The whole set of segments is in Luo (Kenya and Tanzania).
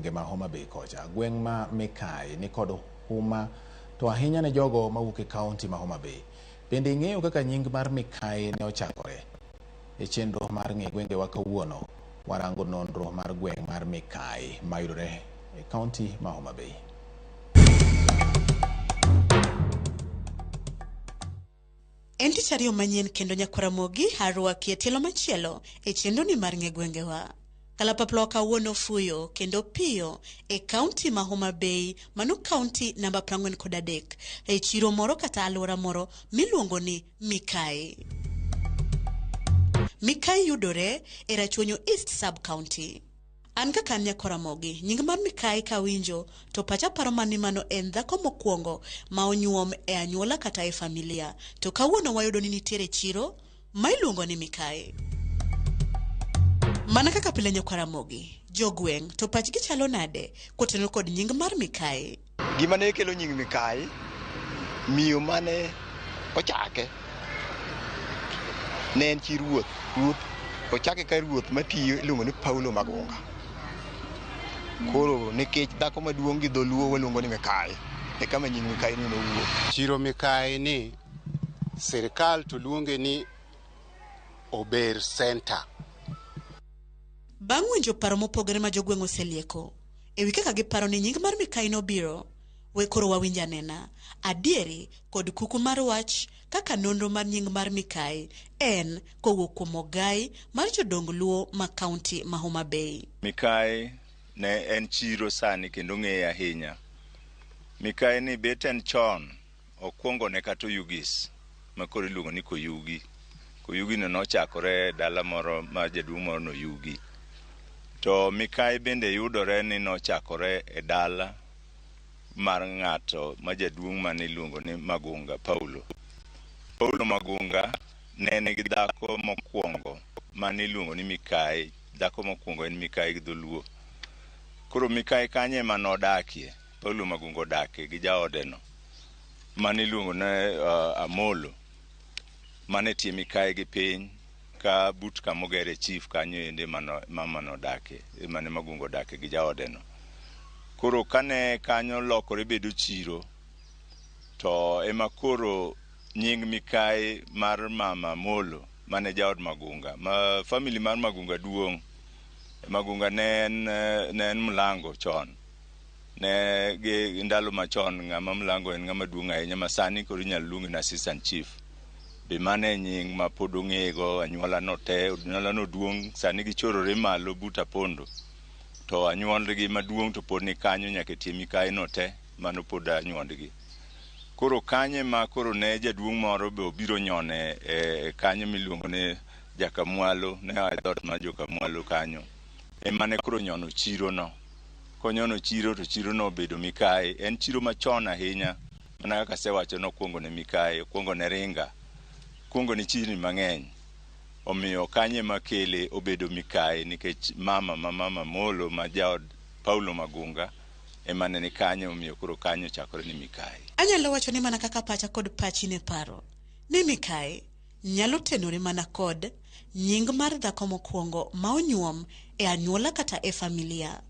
gwenge ma Homa Bay kocha. Gweng ma Mikai ni kod huma to ahinya ne jogo mawuok e kaonti ma Homa Bay. Bende ing'eyo kaka nying mar Mikai ne ochakore? E chenro mar ng'e gwengewa kawuono warango nonro mar gweng mar Mikai ma yudore e kaonti ma Homa Bay. Enti chario manyien kendo Ramogi harwaki e tielo machielo e chenro ni mar ng'e gwengewa. Kalapaplo kawuono fuyo kendo piyo e kaunti ma Homa Bay, mano kaunti namba 43 e chiro moro kata alwora moro miluongo ni Mikai. Mikai yudore e Rachuonyo East Sub County. An kaka Ramogi, nying mar Mikai kawinjo to pacha paro mano en dhako mokwongo ma onyuom e anyuola kata e familia. To kawuono wayudo ni nitiere chiro ma iluongo ni Mikai. Mana kaka pile Ramogi, jogweng to pachgi chalo nade kotenore kod nying mar Mikai. Gima ne kelo nying Mikai, miyo mane ochake ne en chi ruoth ochake ka ruoth matiyo iluongo ni Paulo Magunga. Koro nikech dhako maduong' gi dholuo waluongo ni Mikai, e kama nying Mikai ni nowuok. Chiro Mikai ni sirikal to luonge ni Ober Center. Bang' winjo paro mopogore ma jogweng' oselieko ewi kaka giparo ni nying mar Mikai nobiro, we koro wawinj anena adieri kod kuku mar wach kaka nonro mar nying mar Mikai en kowuok kuom ogai mar jodong luo ma kaunti ma Homa Bay. Mikai ne en chiro sani kendo ng'eye ahinya. Mikai ni bet en chon okwongo ne kato Yugis ma koro iluongo ni Koyugi. Koyugi no nochakore dala moro ma jaduong' moro no Yugi. To Mikai bende yudore ni nochakore e dala mar ng'ato ma jaduong' mane iluongo ni Magunga, Paulo Magunga ne nigi dhako mokwongo mane iluongo ni Mikai. Dhako mokwongo en Mikai gi dholuo. Koro Mikai kanye mane odakie, Paulo Magunga odakie gi jaode no mane iluongo ni Amolo, mane tie Mikai gi piny ka but kamogere chief kanyo ende mama no dakie, mane Magunga odakie gi jaode no. Koro kane kanyo lokore bedo chiro, to ema koro nying Mikai mar mama Molo mane jaod Magunga, ma family mar Magunga duong'. Magunga ne en mlango chon. Ne gi ndalo machon ng'ama mlango en ng'ama duong' ahinya, ma sani koro inyalo luongi na assistant chief. Be mane nying ma pod ong'ego, anyuola no te, anyuola no duong', sani gichorore malo but Apondo. To anyuondgi maduong' to pod ni kanyo nyaka tie Mikai no te, mano pod anyuondgi. Koro kanye ma koro ne jaduong' moro be obiro nyone kanyo miluongo ni Jakamwalo, ne a dhot ma Jokamwalo kanyo. Mane koro nyono chiro no. Konyono chiro to chiro no bedo Mikai. En chiro machon ahinya. Mana kaka sewacho no kwongo ne Mikai, kwongo ne Ringa, kwongo ne chirni mang'eny. Omiyo kanye makele obedo Mikai nikech mama Molo ma jaod Paulo Magunga emane ni kanyo, omiyo koro kanyo chakore ni Mikai. Anyalo wacho ni mana kaka pacha kod pachi ne paro ni Mikai nyalo tenore mana kod nying mar dhako mokwongo ma onyuom e anyuola kata e familia.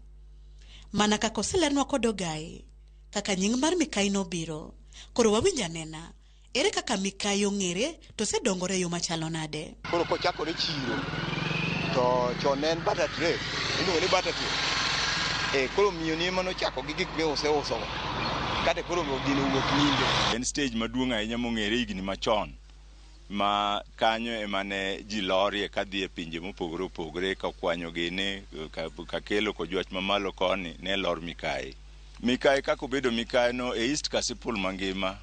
Mana kaka oselernwa kod ogai kaka nying mar Mikai nobiro, koro wawinj anena ere kaka Mikai ong'ere to sedongore yo machalo nade. Koro kochakore chiro to chon en batatre, iluongo ni batatre. Koro miyo ni mano chako gi gik miuso kata koro gino wuok nyinge. En stage maduong' ahinya mong'ere higni machon, ma kanyo emane ji lorie kadhi e pinje mopogore opogore ka kwanyo gini ka kelo kojwach mamalo koni ne lor Mikai. Mikai kako bedo Mikai no e East Kasipul mangima,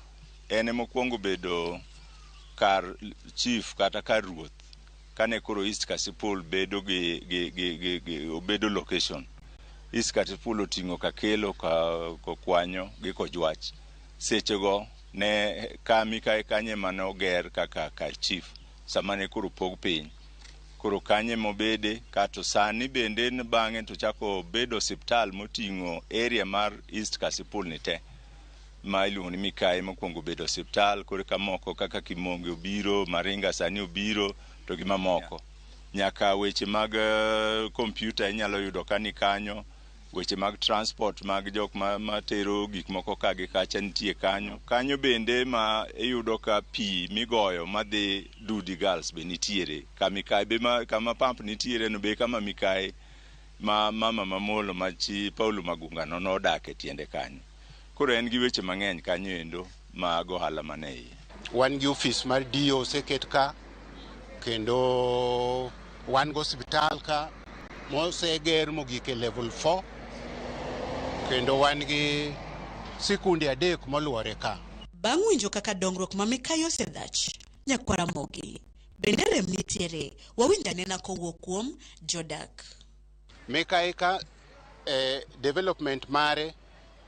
ene mokwongo bedo kar chief kata kar ruoth kane koro East Kasipul bedo obedo location. East Kasipul oting'o kakelo ka kwanyo gi kojwach. Sechego ne ka Mikai kanye mane oger kaka chief samane koro pog piny. Koro kanye mobede kato sani bende bang'e to chako bedo osiptal moting'o area mar East Kasipul ni te, ma iluongo ni Mikai mokwongo bedo osiptal. Koro ka moko kaka Kimonge obiro, Maringa sani obiro, to gi mamoko. Nyaka weche mag kompyuta inyalo yudo kani kanyo, weche mag transport mag jok matero gik moko ka gi kacha nitie kanyo bende ma iyudo ka pi migoyo madhi Dudi Girls be nitiere ka Mikai be kama pump nitiere no be kama Mikai mama mamolo machi Paulo Magunga no odak e tiende kanyo. Koro en gi weche mang'eny kanyo endo mag ohala mane. Wan gi ofis mar DO oseket ka, kendo wan go hospital ka moseger mogik e level 4, kendo wan gi sikunde 3 moluore ka. Bang' winjo kaka dongruok ma Mikai osedhach, nyakwa Ramogi bende rem nitiere, wawinja nena kowuok kuom jodak. Mikai ka development mare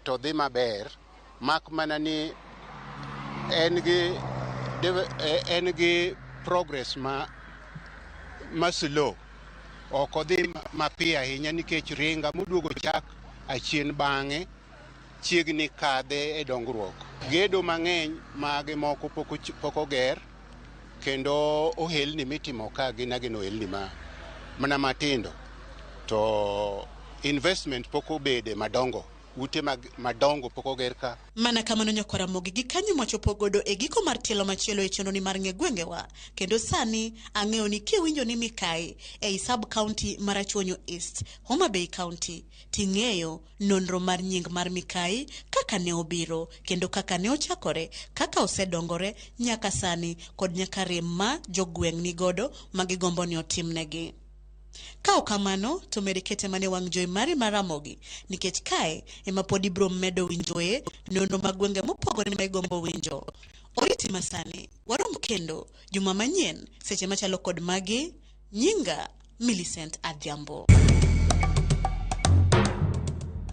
to dhi maber, mak mana ni en gi progress ma slow, ok odhi mapiyo ahinya nikech ringa moduogo chak achien bang'e chiegni kadhe e dongruok. Gedo mang'eny mage moko pok oger, kendo ohelni mitimo ka gin ohelni mana matindo, to investment pok obede madongo, ute madongo pok oger ka. Mana kamano nyakwa Ramogi gi kanyo mwachopo godo e giko mar tielo machielo e chenro ni mar Gwengewa, kendo sani ang'eyo ni kiwinjo ni Mikai e sub county mar Achonyo East, Homa Bay County, ting'eyo nonro mar nying mar Mikai kaka ne obiro, kendo kaka ne ochakore, kaka osedongore nyaka sani, kod nyaka rem ma jogweng' ni godo magigombo ni otimnegi. Ka okamano to medikete mane wang' joy mari mar Ramogi, nikech kae ema pod ibro medo winjoe nonro mag gwenge mopogore ma igombo winjo. Oriti masani, warom kendo juma manyien seche machalo kod magi. Nyinga Millicent Adhiambo.